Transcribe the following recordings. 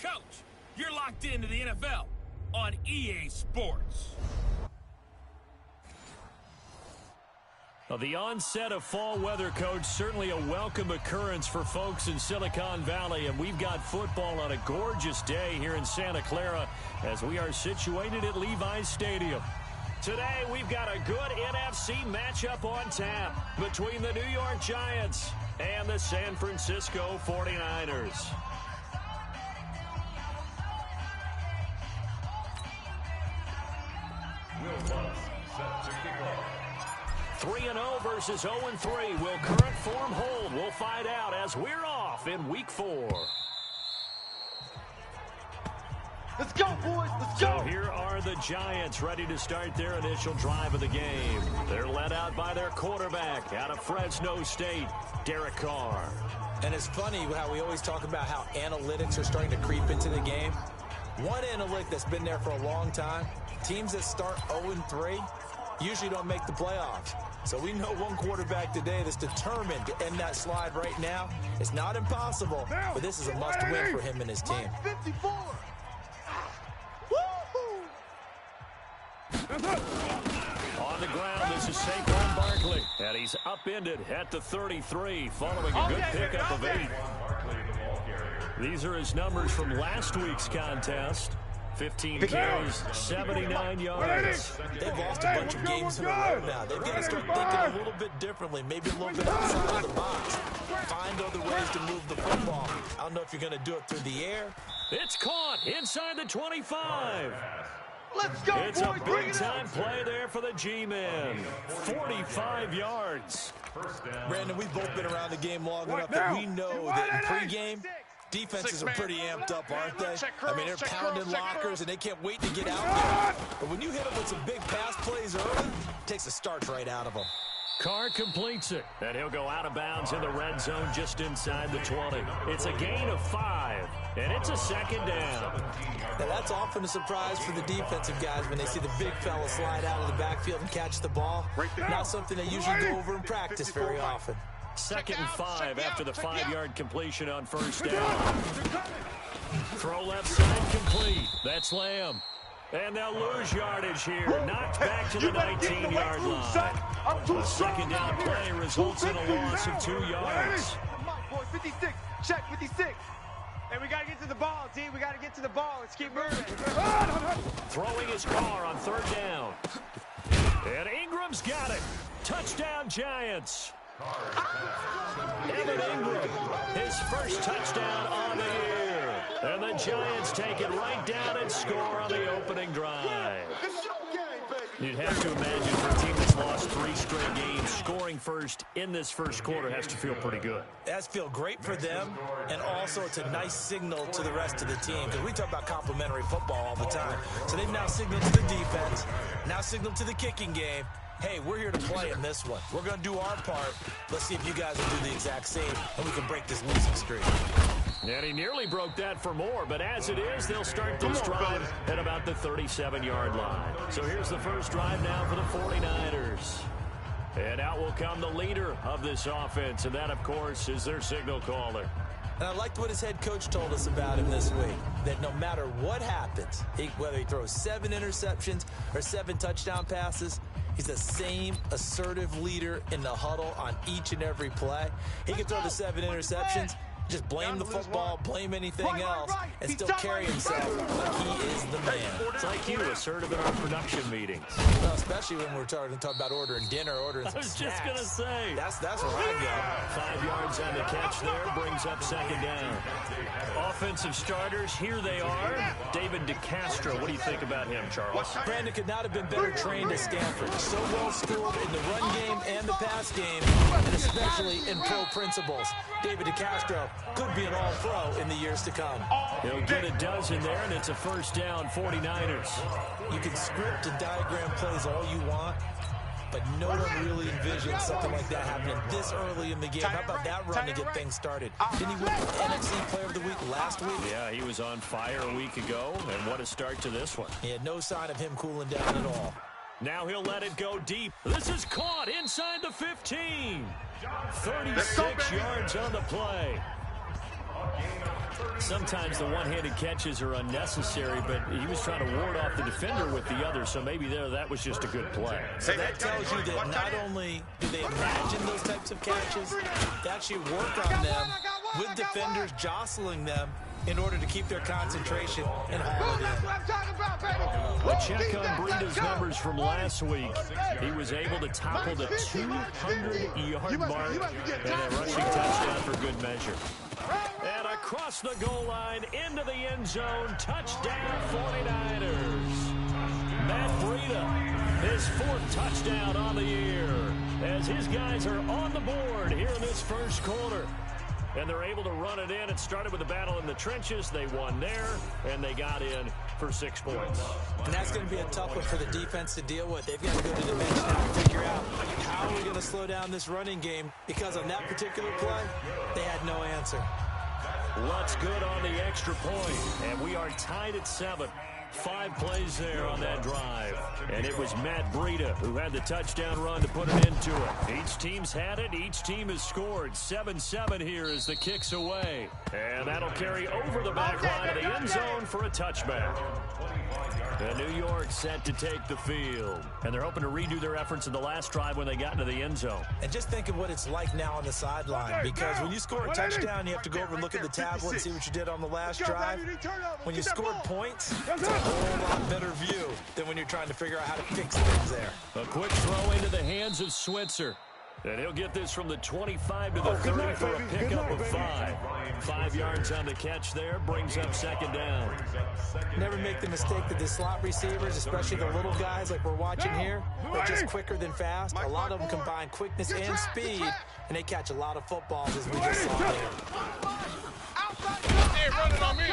Coach, you're locked into the NFL on EA Sports. Well, the onset of fall weather, Coach, certainly a welcome occurrence for folks in Silicon Valley. And we've got football on a gorgeous day here in Santa Clara as we are situated at Levi's Stadium. Today, we've got a good NFC matchup on tap between the New York Giants and the San Francisco 49ers. Set to kick off. 3-0 versus 0-3. Will current form hold? We'll find out as we're off in Week 4. Let's go, boys. Let's go. So here are the Giants ready to start their initial drive of the game. They're led out by their quarterback out of Fresno State, Derek Carr. And it's funny how we always talk about how analytics are starting to creep into the game. One analytic that's been there for a long time, teams that start 0-3 usually don't make the playoffs. So we know one quarterback today that's determined to end that slide right now. It's not impossible, but this is a must-win for him and his team. 54. On the ground, this is Saquon Barkley. And he's upended at the 33 following a good pickup of 8. These are his numbers from last week's contest. 15 carries, 79 yards. They've lost a bunch of games in a row now. They've got to start thinking a little bit differently, maybe a little bit outside of the box. Find other ways to move the football. I don't know if you're going to do it through the air. It's caught inside the 25. Let's go, It's boys. a big-time play there for the G-Men. 45 yards. Brandon, we've both been around the game long enough that we know that in pregame, defenses are pretty amped up, aren't they? I mean, they're pounding lockers, and they can't wait to get out there. But when you hit them with some big pass plays early, it takes the starch right out of them. Carr completes it, and he'll go out of bounds in the red zone just inside the 20. It's a gain of 5, and it's a second down. Now, that's often a surprise for the defensive guys when they see the big fella slide out of the backfield and catch the ball. Not something they usually go over in practice very often. Second and 5 after the 5-yard completion on first down. Throw left side complete. That's Lamb. And they'll lose yardage here. Knocked back to the 19-yard line. A second down play results in a loss of 2 yards. 56. Check 56. And we got to get to the ball, team. We got to get to the ball. Let's keep moving. Throwing his car on third down. And Ingram's got it. Touchdown, Giants. Evan Ingram, his first touchdown on the year. And the Giants take it right down and score on the opening drive. You'd have to imagine for a team that's lost 3 straight games, scoring first in this first quarter has to feel pretty good. That's feel great for them, and also it's a nice signal to the rest of the team, because we talk about complimentary football all the time. So they've now signaled to the defense, now signaled to the kicking game, hey, we're here to play in this one. We're going to do our part. Let's see if you guys will do the exact same, and we can break this losing streak. And he nearly broke that for more, but as it is, they'll start this drive at about the 37-yard line. So here's the first drive now for the 49ers. And out will come the leader of this offense, and that, of course, is their signal caller. And I liked what his head coach told us about him this week, that no matter what happens, whether he throws 7 interceptions or 7 touchdown passes, he's the same assertive leader in the huddle on each and every play. He can throw the 7 interceptions, just blame the football, blame anything else, and still carry himself like he is the man. It's like you, assertive in our production meetings. Well, especially when we're talking about ordering dinner, ordering some snacks. I was just going to say. That's where I go. 5 yards on the catch there, brings up second down. Offensive starters, here they are. David DeCastro, what do you think about him, Charles? Brandon could not have been better trained at Stanford. So well schooled in the run game and the pass game, and especially in pro principles. David DeCastro could be an all-pro in the years to come. He'll get a dozen there, and it's a first down, 49ers. You can script and diagram plays all you want, but no one really envisions something like that happening this early in the game. How about that run to get things started? Didn't he win NFC Player of the Week last week? Yeah, he was on fire a week ago, and what a start to this one. He had no sign of him cooling down at all. Now he'll let it go deep. This is caught inside the 15. 36 yards on the play. Sometimes the one-handed catches are unnecessary, but he was trying to ward off the defender with the other, so maybe that was just a good play. So that tells you that not only do they imagine those types of catches, they actually work on them with defenders jostling them in order to keep their concentration and haul it in. A check on Breida's numbers from last week. He was able to topple the 200-yard mark and a rushing touchdown for good measure. And across the goal line, into the end zone, touchdown 49ers. Matt Breida, his 4th touchdown on the year, as his guys are on the board here in this first quarter. And they're able to run it in. It started with a battle in the trenches. They won there, and they got in for 6 points. And that's going to be a tough one for the defense to deal with. They've got to go to the bench now and figure out how are we going to slow down this running game, because on that particular play, they had no answer. Lutz good on the extra point, and we are tied at 7. 5 plays there on that drive. And it was Matt Breida who had the touchdown run to put an end to it. Each team's had it. Each team has scored. 7-7 here as the kick's away. And that'll carry over the back line of the end zone for a touchback. And New York set to take the field. And they're hoping to redo their efforts in the last drive when they got into the end zone. And just think of what it's like now on the sideline, because when you score a touchdown, you have to go over and look at the tablet and see what you did on the last drive. When you scored points, it's a whole lot better view than when you're trying to figure out how to fix things there. A quick throw into the hands of Switzer. And he'll get this from the 25 to the 30 for a pickup of 5. 5 yards on the catch there, brings up 2nd down. Never make the mistake that the slot receivers, especially the little guys like we're watching here, are just quicker than fast. A lot of them combine quickness and speed, and they catch a lot of footballs, as we just saw there. Hey, running on me.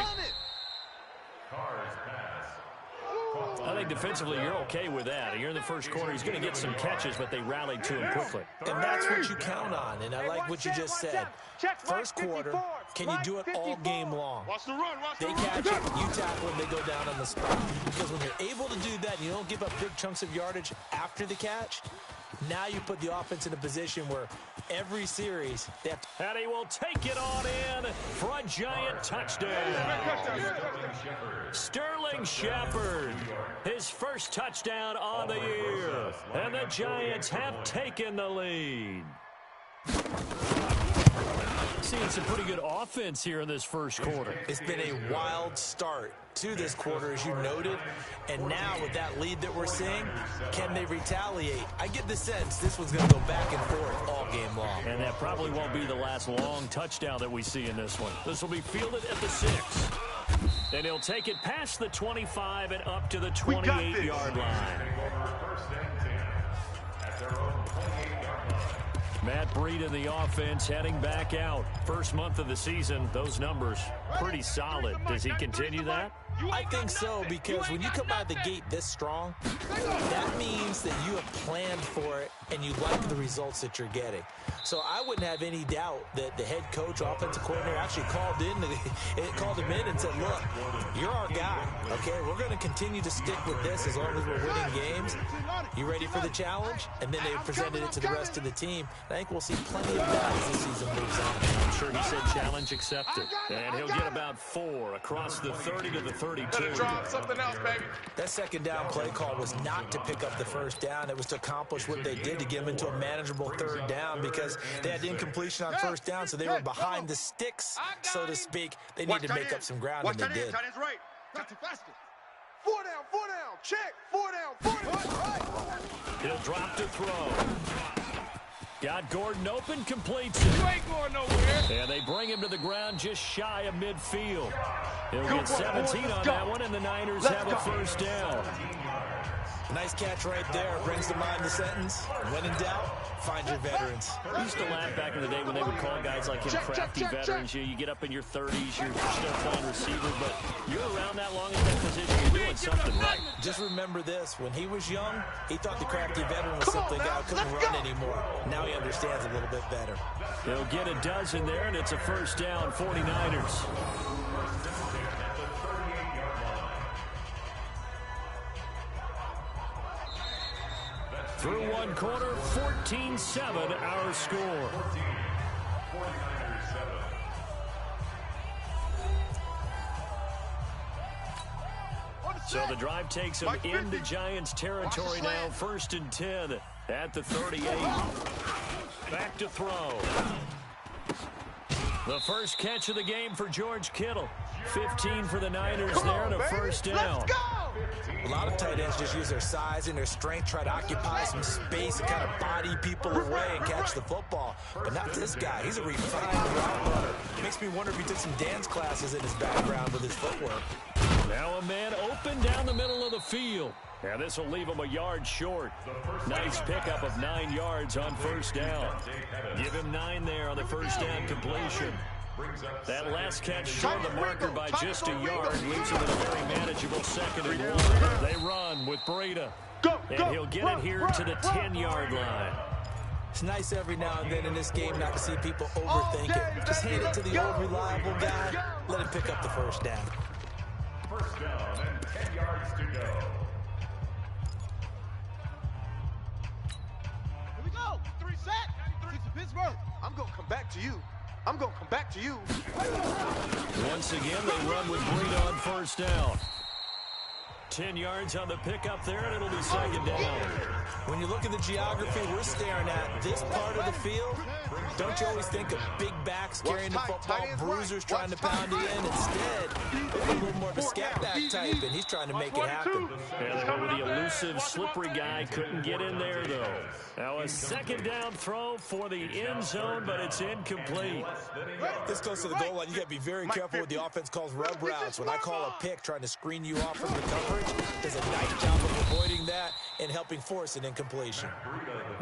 I think defensively you're okay with that. You're in the first quarter. He's going to get some catches, but they rallied to him quickly. And that's what you count on, and I like what you just said. First quarter, can you do it all game long? They catch it, you tackle them, they go down on the spot. Because when you're able to do that and you don't give up big chunks of yardage after the catch, now you put the offense in a position where every series they have to... And he will take it on in for a giant touchdown. Sterling Shepard, his first touchdown on the year. And the Giants have taken the lead. Seeing some pretty good offense here in this first quarter. It's been a wild start to this quarter, as you noted, and now with that lead that we're seeing, can they retaliate? I get the sense this one's going to go back and forth all game long. And that probably won't be the last long touchdown that we see in this one. This will be fielded at the 6. And he'll take it past the 25 and up to the 28-yard line. Matt Breida in the offense heading back out. First month of the season, those numbers pretty solid. Does he continue that? I think so, because when you come out of the gate this strong, that means that you have planned for it and you like the results that you're getting. So I wouldn't have any doubt that the head coach, offensive coordinator, actually called him in and said, look, you're our guy, okay? We're going to continue to stick with this as long as we're winning games. You ready for the challenge? And then they presented it to the rest of the team. I think we'll see plenty of that as the season moves on. I'm sure he said challenge accepted. And he'll get about 4 across the 30 to the 32. Something else, baby. That second down play call was not to pick up the first down. It was to accomplish what they did to get them into a manageable 3rd down, because they had incompletion on first down, so they were behind the sticks, so to speak. They needed to make up some ground, and they did. Right. Not too fast. 4 down, check. 4 down. He'll drop to throw. Got Gordon open, completes it. You ain't going nowhere. And they bring him to the ground just shy of midfield. He'll get 17 on that one, and the Niners have a first down. Nice catch right there. Brings to mind the sentence, when in doubt, find your veterans. We used to laugh back in the day when they would call guys like him crafty veterans. You get up in your 30s, you're still playing receiver, but you're around that long in that position, you're doing something right. Just remember this, when he was young, he thought the crafty veteran was simply a guy who couldn't run anymore. Now he understands a little bit better. He'll get a dozen there, and it's a first down, 49ers. Through one quarter, 14-7 our score. So the drive takes them into Giants territory now. 1st and 10 at the 38. Back to throw. The first catch of the game for George Kittle. 15 for the Niners there and a first down. A lot of tight ends just use their size and their strength, try to occupy some space and kind of body people away and catch the football. But not this guy. He's a refined route runner. Makes me wonder if he took some dance classes in his background with his footwork. Now a man open down the middle of the field. And this will leave him a yard short. Nice pickup of 9 yards on first down. Give him 9 there on the first down completion. That last catch short the marker by just a yard, leaves him with a very manageable 2nd and 1. They run with Breida. And he'll get it here to the 10-yard line. It's nice every now and then in this game not to see people overthink it. Just hand it to the old reliable guy. Let him pick up the first down. First down and 10 yards to go. Here we go. 3 set. 6 to Pittsburgh. I'm going to come back to you. I'm going to come back to you. Once again, they run with Breida on first down. 10 yards on the pickup there, and it'll be 2nd down. When you look at the geography we're staring at, this part of the field, don't you always think of big backs carrying the football, bruisers trying to pound it in? Instead, there's a little more of a scat back type, and he's trying to make it happen. And they went with the elusive, slippery guy. Couldn't get in there, though. Now a 2nd down throw for the end zone, but it's incomplete. This goes to the goal line. You got to be very careful with the offense calls rub routes. When I call a pick trying to screen you off from the coverage, does a nice job of avoiding that and helping force an incompletion.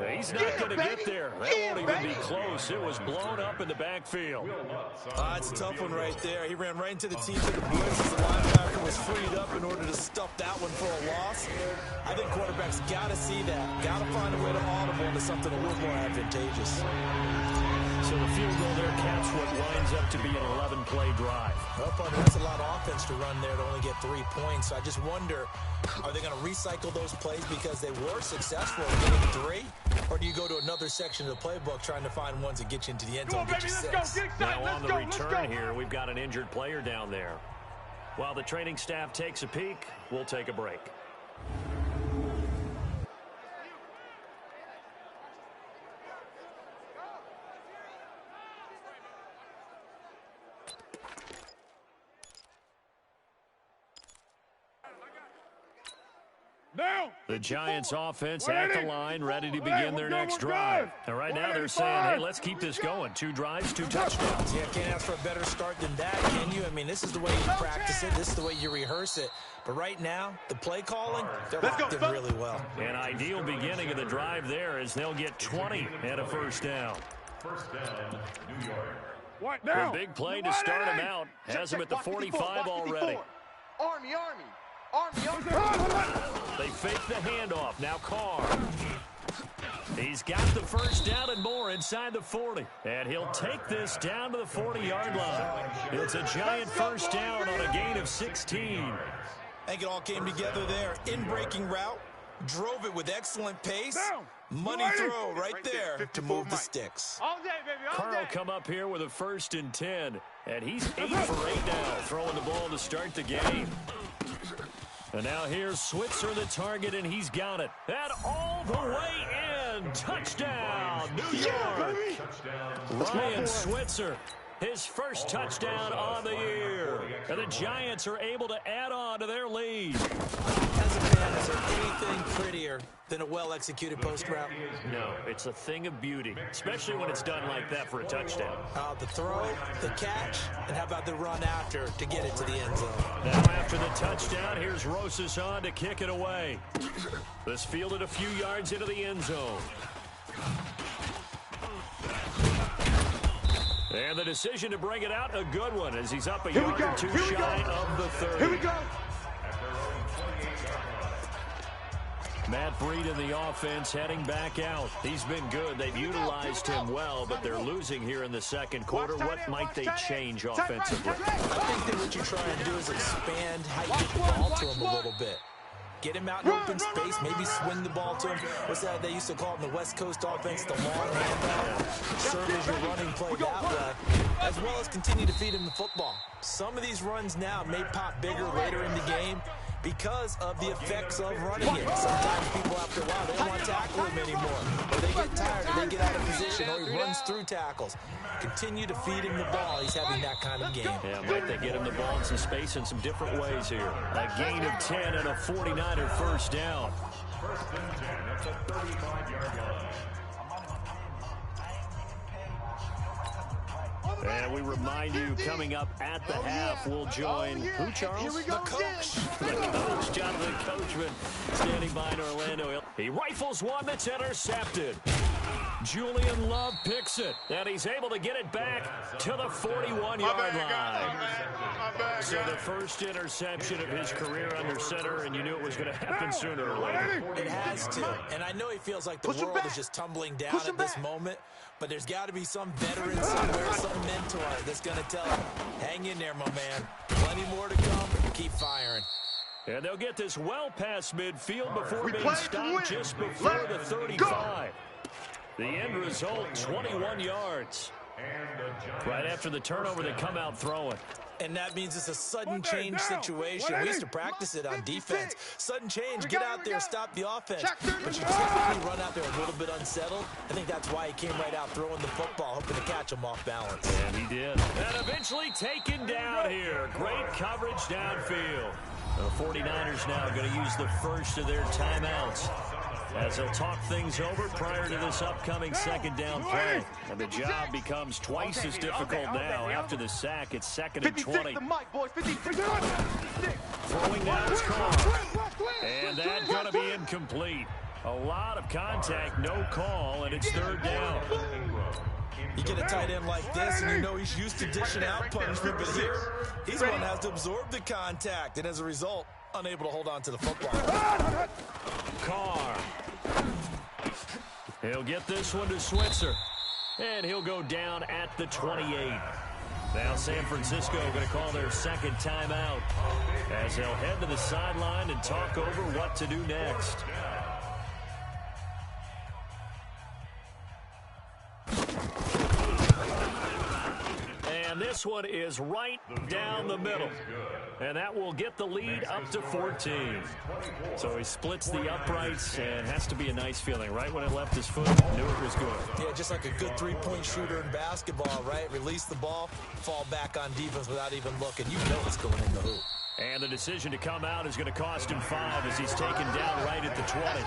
He's not going to get there. That won't even be close. It was blown up in the backfield. It's a tough one right there. He ran right into the teeth of the blitz as the linebacker was freed up in order to stuff that one for a loss. I think quarterbacks got to see that. Got to find a way to audible into something a little more advantageous. So the field goal there caps what winds up to be an 11-play drive. That's a lot of offense to run there to only get 3 points. So I just wonder, are they going to recycle those plays because they were successful in getting 3? Or do you go to another section of the playbook trying to find ones that get you into the end zone and get you 6? Now on the return here, we've got an injured player down there. While the training staff takes a peek, we'll take a break. The Giants offense at the line, ready to begin their next drive. And right now they're saying, hey, let's keep this going. 2 drives, 2 touchdowns. Yeah, can't ask for a better start than that, can you? I mean, this is the way you practice it. This is the way you rehearse it. But right now, the play calling, they're locked in really well. An ideal beginning of the drive there as they'll get 20 and a first down. First down, New York. What now? A big play to start him out. Has him at the 45 already. Army. They fake the handoff. Now Carr. He's got the first down and more inside the 40. And he'll take this down to the 40-yard line. It's a Giant first down on a gain of 16. I think it all came together there. In-breaking route. Drove it with excellent pace. Money throw right there to move the sticks. All day, baby, all Carr day. will come up here with a 1st and 10. And he's 8 for 8 now, throwing the ball to start the game. And now here's Switzer, the target, and he's got it. And all the way in. Touchdown, New York. Ryan Switzer, his first touchdown on the year. And the Giants are able to add on to their lead. As a fan, is there anything prettier than a well-executed post route? No, it's a thing of beauty, especially when it's done like that for a touchdown. The throw, the catch, and how about the run after to get it to the end zone? Now after the touchdown, here's Rosas on to kick it away. This fielded a few yards into the end zone. And the decision to bring it out, a good one, as he's up a yard or 2 shy of the 30. Here we go. Matt Breida in the offense heading back out. He's been good. They've utilized him well, but they're losing here in the 2nd quarter. What might they change offensively? I think that what you try and do is expand how you get the ball to him a little bit. Get him out in open space, maybe swing the ball to him. What's that they used to call it in the West Coast offense, the long handoff? Serve as your running play that way, as well as continue to feed him the football. Some of these runs now may pop bigger later in the game. because of the effects of running it. Sometimes people after a while, they don't want to tackle him anymore. Or they get tired, or they get out of position, or he runs through tackles. Continue to feed him the ball. He's having that kind of game. Yeah, might they get him the ball in some space in some different ways here. A gain of 10 and a 49er first down. First and 10. That's a 35-yard line. And we remind you, coming up at the half, we'll join who, Charles? Here we go, The coach. The coach, Jonathan Coachman, standing by in Orlando. He rifles one that's intercepted. Julian Love picks it, and he's able to get it back to the 41-yard line. So the first interception of his career under center, and you knew it was going to happen sooner or later. It has to. And I know he feels like the world is just tumbling down at this moment, but there's got to be some veteran somewhere, some mentor that's going to tell him, hang in there, my man. Plenty more to come. Keep firing. And they'll get this well past midfield before being stopped just before the 35. The end result, 21 yards. Right after the turnover, they come out throwing. And that means it's a sudden change situation. We used to practice it on defense. Sudden change, get out there, stop the offense. But you typically run out there a little bit unsettled. I think that's why he came right out throwing the football, hoping to catch him off balance. And he did. And eventually taken down here. Great coverage downfield. The 49ers now going to use the first of their timeouts as they'll talk things over prior to this upcoming second down play. And the job becomes twice as difficult now after the sack. It's 2nd and 20. Throwing down his car. And that's going to be incomplete. A lot of contact, no call, and it's 3rd down. You get a tight end like this, and you know he's used to dishing out punishment, but here, he's going to have to absorb the contact, and as a result, unable to hold on to the football. Carr. He'll get this one to Switzer. And he'll go down at the 28. Now San Francisco going to call their second timeout as they'll head to the sideline and talk over what to do next. And this one is right down the middle. And that will get the lead up to 14. So he splits the uprights, and has to be a nice feeling. Right when it left his foot, knew it was good. Yeah, just like a good three-point shooter in basketball, right? Release the ball, fall back on defense without even looking. You know it's going in the hoop. And the decision to come out is going to cost him 5 as he's taken down right at the 20.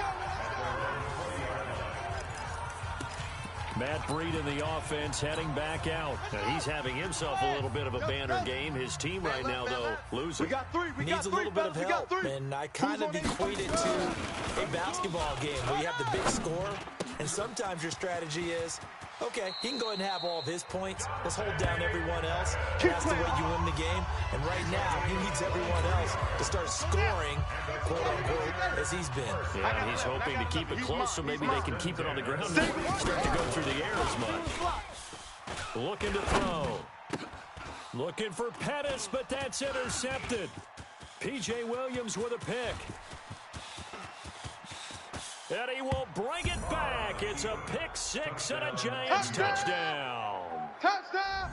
Matt Breed in the offense heading back out. Now he's having himself a little bit of a banner game. His team right now, though, losing. Needs a little bit of help, and I kind of equate it to a basketball game where you have the big score, and sometimes your strategy is, okay, he can go ahead and have all of his points. Let's hold down everyone else. And that's the way you win the game. And right now, he needs everyone else to start scoring, quote-unquote, as he's been. Yeah, and he's hoping to keep it close so maybe they can keep it on the ground and start to go through the air as much. Looking to throw. Looking for Pettis, but that's intercepted. P.J. Williams with a pick. And he will bring it back. It's a pick 6 and a Giants touchdown. Touchdown!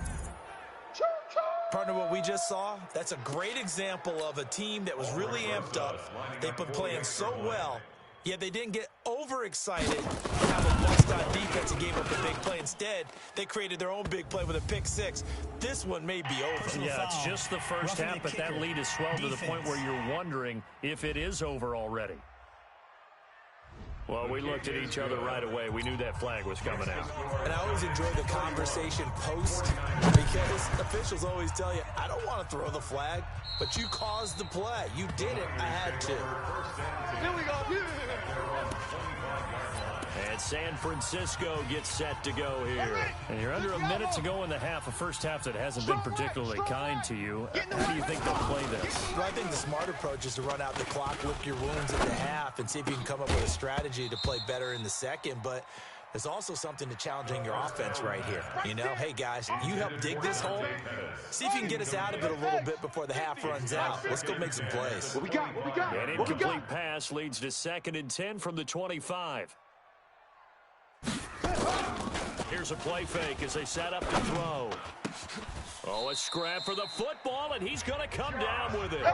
Partner, what we just saw, that's a great example of a team that was really amped up. They've been playing so well, yet they didn't get overexcited and have a bust on defense and gave up a big play. Instead, they created their own big play with a pick 6. This one may be over. Yeah, it's just the first half, but that lead is swelled to the point where you're wondering if it is over already. Well, we looked at each other right away. We knew that flag was coming out. And I always enjoy the conversation post because officials always tell you, I don't want to throw the flag, but you caused the play. You did it. I had to. Here we go. And San Francisco gets set to go here. And you're under a minute to go in the half, a first half that hasn't been particularly kind to you. How do you think they'll play this? Well, I think the smart approach is to run out the clock, lick your wounds at the half, and see if you can come up with a strategy to play better in the second. But there's also something to challenging your offense right here. You know, hey, guys, you help dig this hole. See if you can get us out of it a little bit before the half runs out. Let's go make some plays. What we got? An incomplete pass leads to 2nd and 10 from the 25. Here's a play fake as they set up to throw. Oh, a scrap for the football, and he's going to come down with it.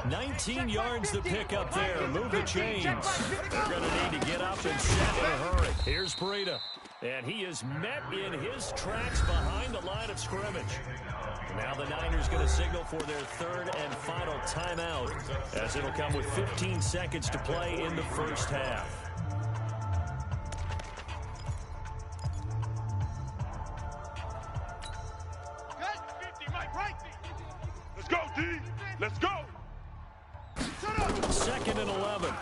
19 yards to pick up there. Move the chains. They're going to need to get up and set in a hurry. Here's Breida. And he is met in his tracks behind the line of scrimmage. Now the Niners going to signal for their third and final timeout, as it'll come with 15 seconds to play in the first half. Let's go, D. Let's go. Second and 11.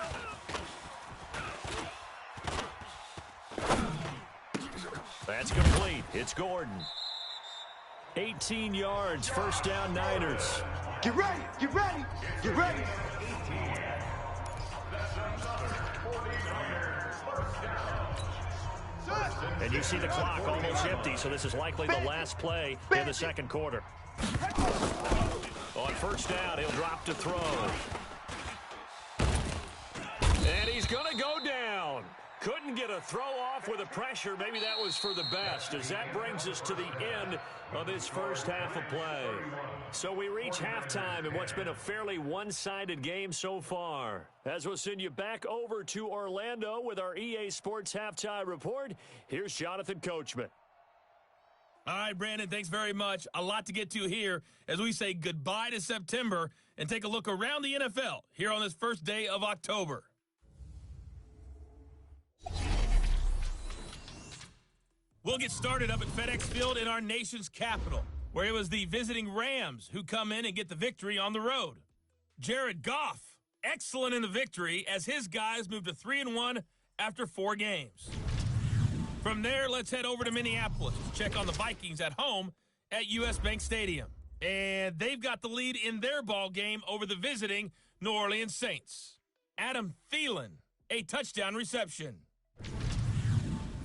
That's complete. It's Gordon. 18 yards, first down Niners. Get ready, get ready, get ready. And you see the clock almost empty, so this is likely the last play in the second quarter. On first down, he'll drop to throw. And he's going to go down. Couldn't get a throw off with the pressure. Maybe that was for the best, as that brings us to the end of this first half of play. So we reach halftime in what's been a fairly one-sided game so far. As we'll send you back over to Orlando with our EA Sports Halftime Report, here's Jonathan Coachman. All right, Brandon, thanks very much. A lot to get to here as we say goodbye to September and take a look around the NFL here on this first day of October. We'll get started up at FedEx Field in our nation's capital, where it was the visiting Rams who come in and get the victory on the road. Jared Goff, excellent in the victory as his guys moved to 3-1 after 4 games. From there, let's head over to Minneapolis to check on the Vikings at home at US Bank Stadium. And they've got the lead in their ball game over the visiting New Orleans Saints. Adam Thielen, a touchdown reception.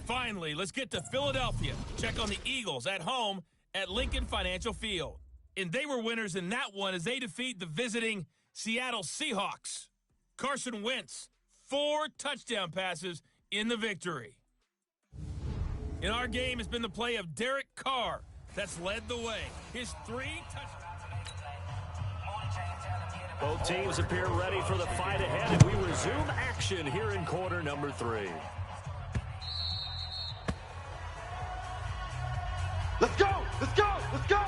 Finally, let's get to Philadelphia. Check on the Eagles at home at Lincoln Financial Field. And they were winners in that one as they defeat the visiting Seattle Seahawks. Carson Wentz, 4 touchdown passes in the victory. In our game has been the play of Derek Carr that's led the way. His 3 touchdowns. Both teams appear ready for the fight ahead, and we resume action here in quarter number 3. Let's go, let's go, let's go.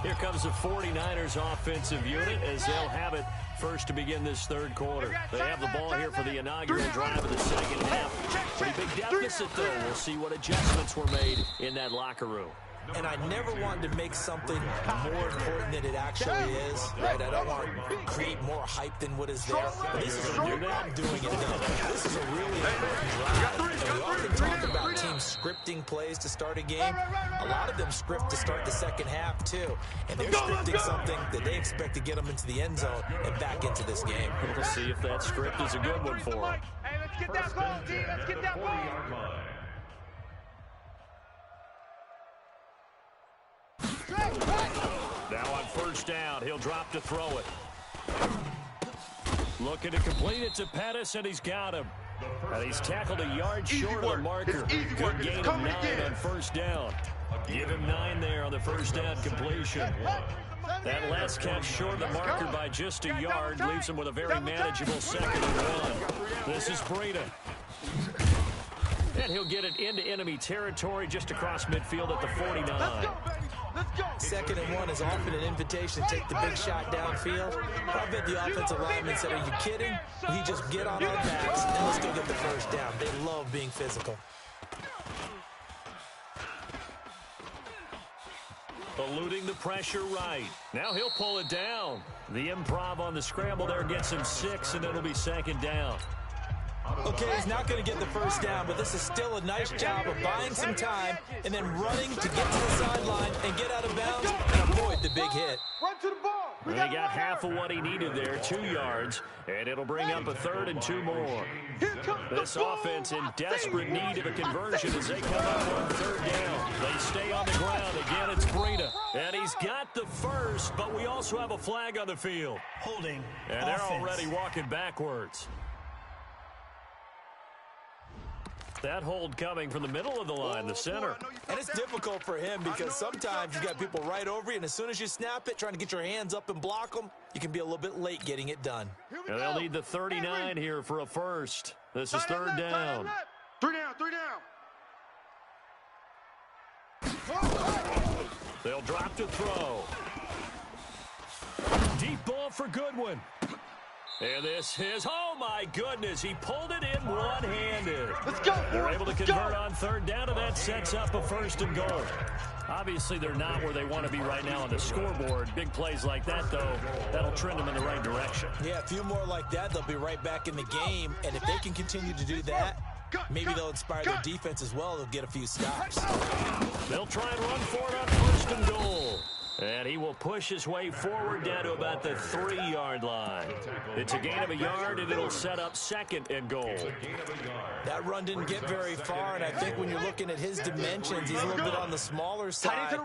Here comes the 49ers offensive unit as they'll have it first to begin this third quarter. They have the ball here for the inaugural drive of the second half. Pretty big deficit, though. We'll see what adjustments were made in that locker room. And I never wanted to make something more important than it actually is, right? I don't want to create more hype than what is there. But this is a real, I'm doing it now. This is a really important drive. And we often talk about teams scripting plays to start a game. A lot of them script to start the second half, too. And they're scripting something that they expect to get them into the end zone and back into this game. We'll see if that script is a good one for them. Hey, let's get that ball, D. Let's get that ball. Now on first down, he'll drop to throw it. Looking to complete it to Pettis, and he's got him. And he's tackled a yard short of the marker. Good gain of 9 on first down. Give him 9 there on the first down completion. That last catch short of the marker by just a yard leaves him with a very manageable 2nd and 1. This is Breida. And he'll get it into enemy territory just across midfield at the 49. Second and 1 is often an invitation to take the big shot downfield. I bet the offensive lineman said, are you kidding? We just get on our backs and let's go get the first down. They love being physical. Eluding the pressure right. Now he'll pull it down. The improv on the scramble there gets him 6, and it'll be 2nd down. Okay, he's not going to get the first down, but this is still a nice job of buying some time and then running to get to the sideline and get out of bounds and avoid the big hit. Run to the ball. He got half of what he needed there, 2 yards, and it'll bring up a 3rd and 2 more. This offense in desperate need of a conversion as they come up on 3rd down. They stay on the ground. Again, it's Breida. And he's got the first, but we also have a flag on the field. Holding. And they're already walking backwards. That hold coming from the middle of the line, the center. And it's difficult for him because sometimes you got people right over you, and as soon as you snap it, trying to get your hands up and block them, you can be a little bit late getting it done. And they'll need the 39 here for a first. This is third down. 3 down, 3 down. They'll drop to throw. Deep ball for Goodwin. And this is, oh my goodness, he pulled it in one-handed. Let's go, They're boys. able to convert on third down, and that sets up a first and goal. Obviously, they're not where they want to be right now on the scoreboard. Big plays like that, though, that'll trend them in the right direction. Yeah, a few more like that, they'll be right back in the game. And if they can continue to do that, maybe they'll inspire their defense as well. They'll get a few stops. They'll try and run for it on first and goal. And he will push his way forward down to about the 3-yard line. It's a gain of a yard, and it'll set up second and goal. That run didn't get very far, and I think when you're looking at his dimensions, he's a little bit on the smaller side.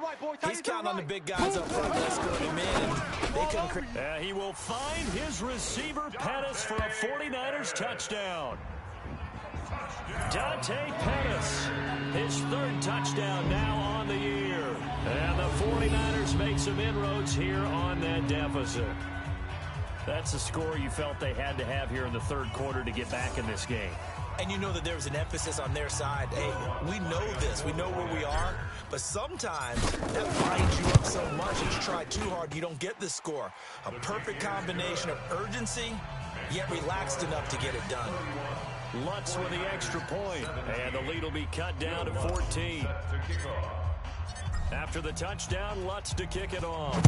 He's counting on the big guys up front to escort him in. They couldn't. He will find his receiver, Pettis, for a 49ers touchdown. Dante Pettis, his third touchdown now on the year. And the 49ers make some inroads here on that deficit. That's the score you felt they had to have here in the third quarter to get back in this game. And you know that there was an emphasis on their side. Hey, we know this. We know where we are. But sometimes that binds you up so much that you try too hard, you don't get the score. A perfect combination of urgency, yet relaxed enough to get it done. Lutz with the extra point, and the lead will be cut down to 14. After the touchdown, Lutz to kick it off.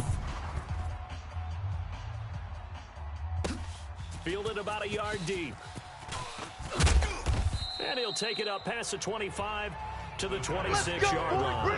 Fielded about a yard deep. And he'll take it up past the 25 to the 26-yard line.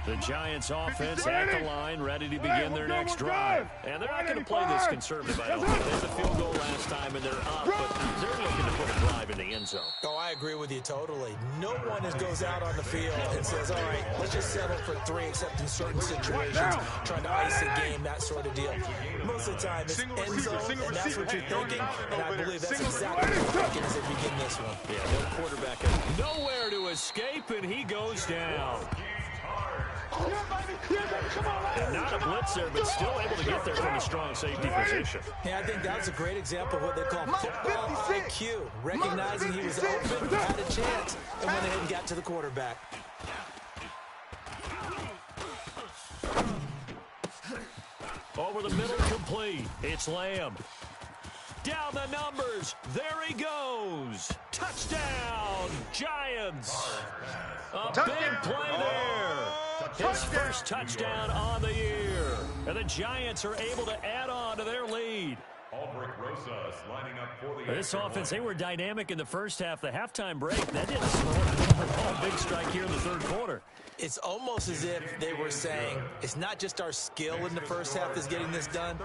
The Giants offense at the line, ready to begin their next drive. And they're not going to play this conservative, I don't think. They had a field goal last time, and they're up, but they're looking to put a drive in the end zone. Oh, I agree with you totally. No one goes out on the field and says, all right, let's just settle for 3, except in certain situations, trying to ice a game, that sort of deal. Most of the time, it's end zone, and that's what you're thinking, and I believe that's exactly what they're thinking as they begin this one. Yeah, no quarterback. Nowhere to escape, and he goes down. And not a blitzer, but still able to get there from a strong safety position. Yeah, I think that was a great example of what they call football IQ. Recognizing he was open, had a chance, and went ahead and got to the quarterback. Over the middle, complete. It's Lamb. Down the numbers. There he goes. Touchdown, Giants. A big play there. His first touchdown on the year. And the Giants are able to add on to their lead. This offense, they were dynamic in the first half. The halftime break, that didn't slow down. Big strike here in the third quarter. It's almost as if they were saying, it's not just our skill in the first half that's getting this done,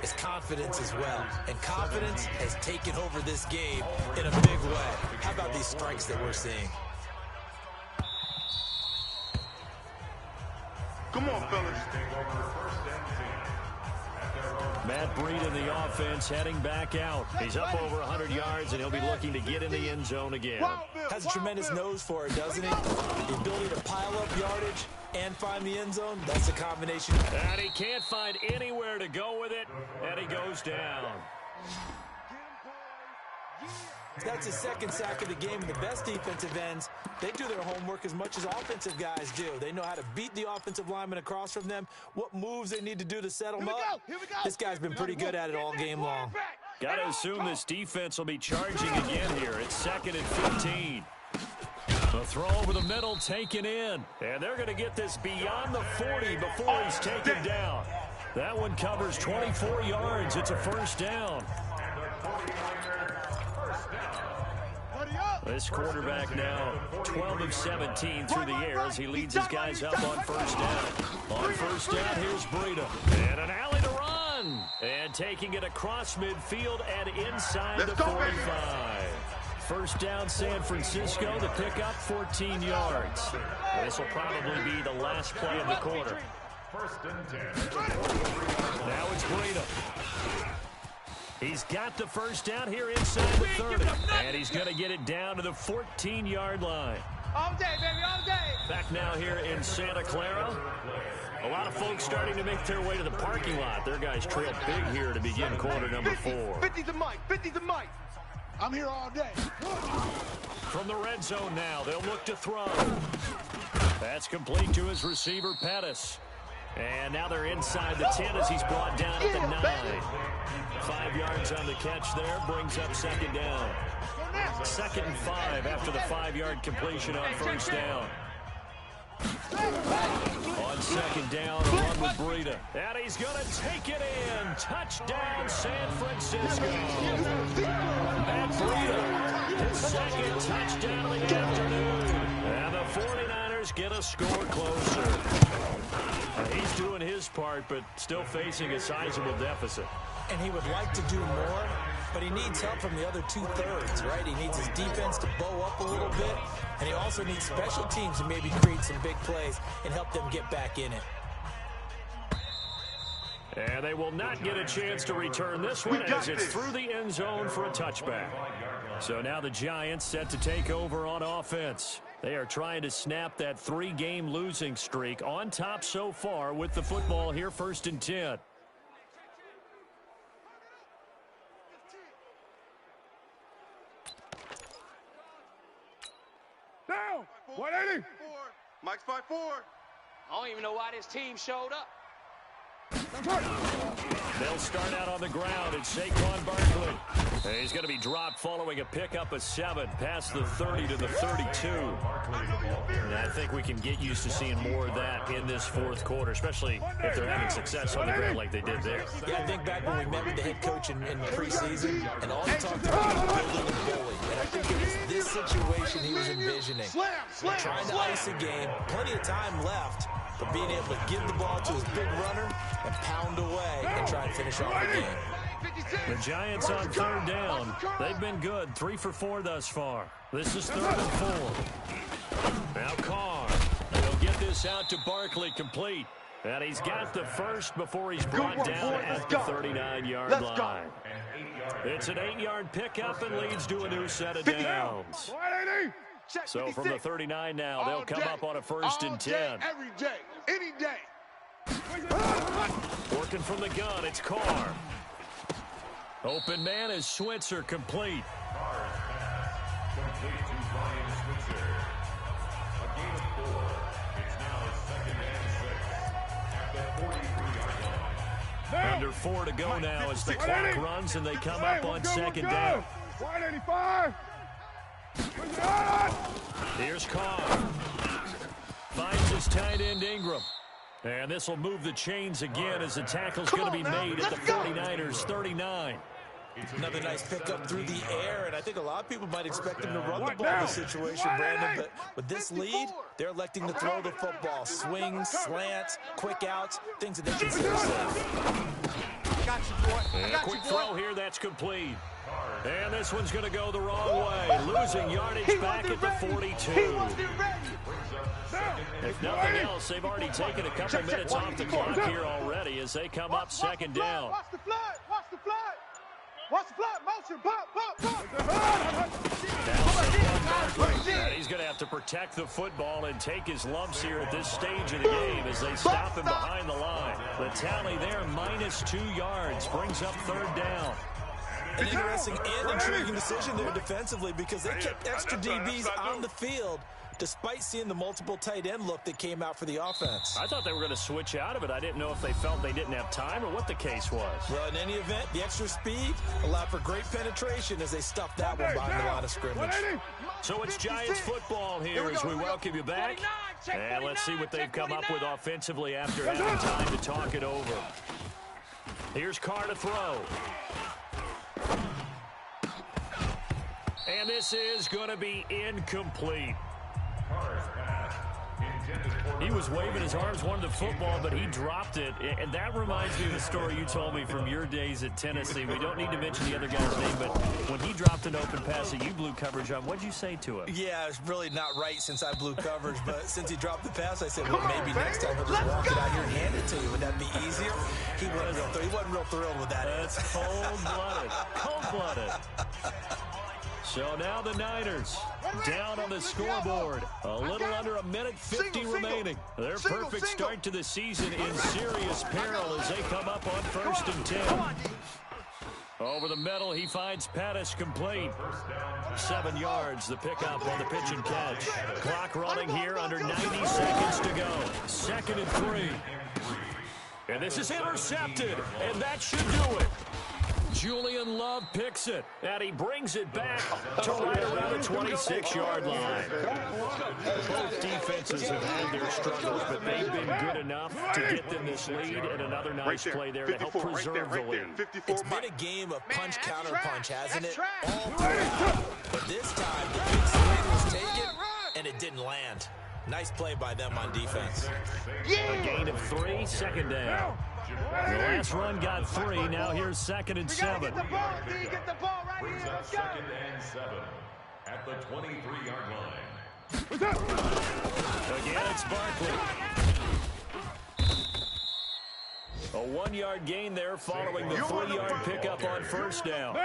it's confidence as well. And confidence has taken over this game in a big way. How about these strikes that we're seeing? Come on, fellas. Matt Breed in the offense heading back out. He's up over 100 yards, and he'll be looking to get in the end zone again. Has a tremendous nose for it, doesn't he? The ability to pile up yardage and find the end zone, that's a combination. And he can't find anywhere to go with it, and he goes down. That's his second sack of the game. The best defensive ends, they do their homework as much as offensive guys do. They know how to beat the offensive lineman across from them, what moves they need to do to settle them up. This guy's been pretty good at it all game long. Got to assume this defense will be charging again here. It's second and 15. The throw over the middle taken in. And they're going to get this beyond the 40 before he's taken down. That one covers 24 yards. It's a first down. This quarterback now 12 of 17 through the air as he leads his guys up on first down. On first down, here's Breida. And an alley to run. And taking it across midfield and inside the 45. First down, San Francisco. The pickup, 14 yards. This will probably be the last play of the quarter. First and 10. Now it's Breida. He's got the first down here inside the 30. And he's going to get it down to the 14-yard line. All day, baby, all day. Back now here in Santa Clara. A lot of folks starting to make their way to the parking lot. Their guys trail big here to begin quarter number 4. 50's a mic, 50's a mic. I'm here all day. From the red zone now, they'll look to throw. That's complete to his receiver, Pettis. And now they're inside the 10 as he's brought down at the 9. 5 yards on the catch there, brings up second down. 2nd and 5 after the 5-yard completion on first down. On second down, along with Breida. And he's going to take it in. Touchdown, San Francisco. And Breida, his second touchdown of the afternoon. And the 49ers get a score closer. He's doing his part, but still facing a sizable deficit. And he would like to do more, but he needs help from the other 2/3, right? He needs his defense to bow up a little bit, and he also needs special teams to maybe create some big plays and help them get back in it. And they will not get a chance to return this one as it's through the end zone for a touchback. So now the Giants set to take over on offense. They are trying to snap that 3-game losing streak, on top so far with the football here, 1st and 10. Down. 180. Mike's 5-4. I don't even know why this team showed up. They'll start out on the ground. It's Saquon Barkley. And he's going to be dropped following a pickup of 7 past the 30 to the 32. And I think we can get used to seeing more of that in this 4th quarter, especially if they're having success on the ground like they did there. Yeah, I think back when we met with the head coach in preseason, and all he talked about was building a bully. And I think it was this situation he was envisioning. Trying to ice a game, plenty of time left, but being able to give the ball to his big runner and pound away and try and finish off the game. The Giants on 3rd down. They've been good, 3 for 4 thus far. This is 3rd and 4. Now Carr. He'll get this out to Barkley, complete. And he's got the first before he's brought down at the 39-yard line. It's an 8-yard pickup and leads to a new set of downs. So from the 39 now, they'll come up on a 1st and 10. Every day, any day. Working from the gun, it's Carr. Open man is Switzer, complete. Complete to Brian Switzer. A gain of 4. It's now 2nd and 6 at the 43-yard line. Under 4 to go now as the clock runs and they come up on 2nd down. 185. Here's Carr. Finds his tight end Ingram. And this will move the chains again as the tackle's going to be made at the 49ers 39. Another nice pickup through the air, and I think a lot of people might expect him to run the ball in this situation, Brandon, but with this lead, they're electing to throw the football. Swings, slants, quick outs, things that they consider safe. Got you, boy. And a quick throw here, that's complete. And this one's going to go the wrong way, losing yardage back at the 42. If nothing else, they've already taken a couple minutes off the clock here already as they come up 2nd down. Watch the flood. Watch the flood. Watch the flood. Motion. Pop. And he's going to have to protect the football and take his lumps here at this stage of the game as they stop him behind the line. The tally there, -2 yards, brings up 3rd down. An interesting and intriguing decision there defensively because they kept extra DBs on the field despite seeing the multiple tight end look that came out for the offense. I thought they were going to switch out of it. I didn't know if they felt they didn't have time or what the case was. Well, in any event, the extra speed allowed for great penetration as they stuffed that one behind the line of scrimmage. So it's Giants football here as we welcome you back. And let's see what they've come up with offensively after having time to talk it over. Here's Carr to throw. And this is going to be incomplete. He was waving his arms, wanted the football, but he dropped it. And that reminds me of the story you told me from your days at Tennessee. We don't need to mention the other guy's name, but when he dropped an open pass that you blew coverage on, what'd you say to him? Yeah, it's really not right since I blew coverage, but since he dropped the pass, I said, well, maybe next time he'll just walk it out here and hand it to you. Would that be easier? He wasn't real thrilled with that. That's cold-blooded. Cold-blooded. So now the Niners down on the scoreboard. A little under a minute 50 remaining. Their perfect start to the season in serious peril as they come up on 1st and 10. Over the middle, he finds Pettis complete. 7 yards, the pickup on the pitch and catch. Clock running here under 90 seconds to go. 2nd and 3. And this is intercepted, and that should do it. Julian Love picks it, and he brings it back to right around the 26-yard line. Both defenses have had their struggles, but they've been good enough to get them this lead, and another nice play there to help preserve the lead. It's been a game of punch-counter-punch, hasn't it? All throughout. But this time, the big swing was taken, and it didn't land. Nice play by them on defense. A gain of 3, 2nd down. The last run got 3. Now here's 2nd and 7. Get the ball, D. Get the ball right Brings here. up Let's go. 2nd and 7 at the 23-yard line. Again, it's Barkley. A 1-yard gain there following the 3-yard pickup on 1st down.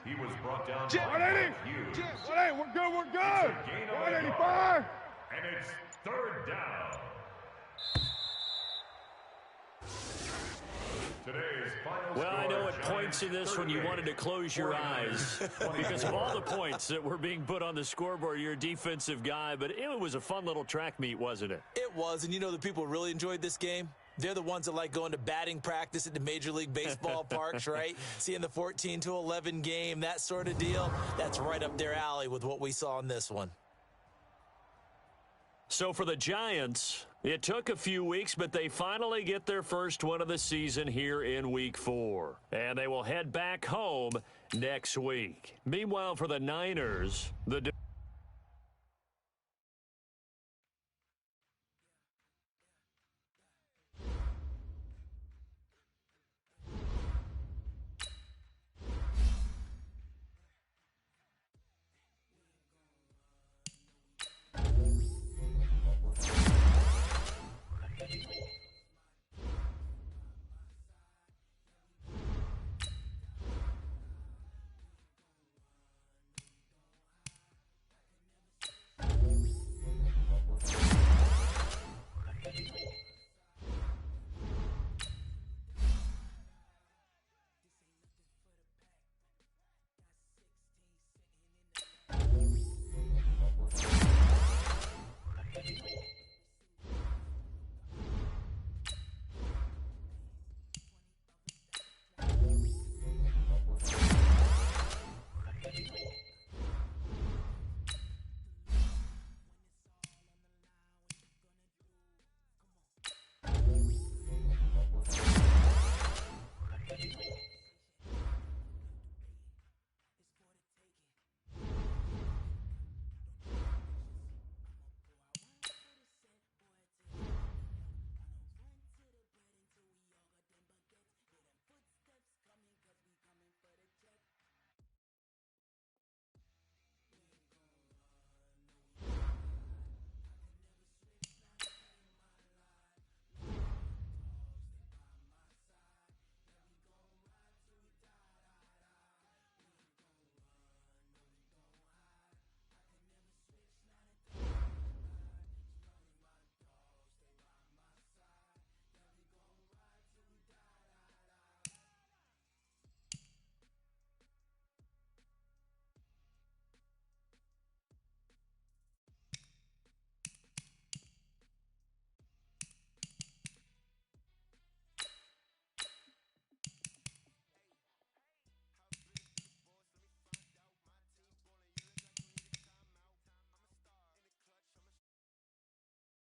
He was brought down Jim, by Hughes. We're good. Gain of 185. And it's 3rd down. Today's final Well, I score, know at points in this when you wanted to close your eyes because of all the points that were being put on the scoreboard. You're a defensive guy, but it was a fun little track meet, wasn't it? It was, and you know the people really enjoyed this game? They're the ones that like going to batting practice at the Major League Baseball parks, right? Seeing the 14-11 game, that sort of deal. That's right up their alley with what we saw in this one. So for the Giants, it took a few weeks, but they finally get their first win of the season here in Week 4. And they will head back home next week. Meanwhile, for the Niners, the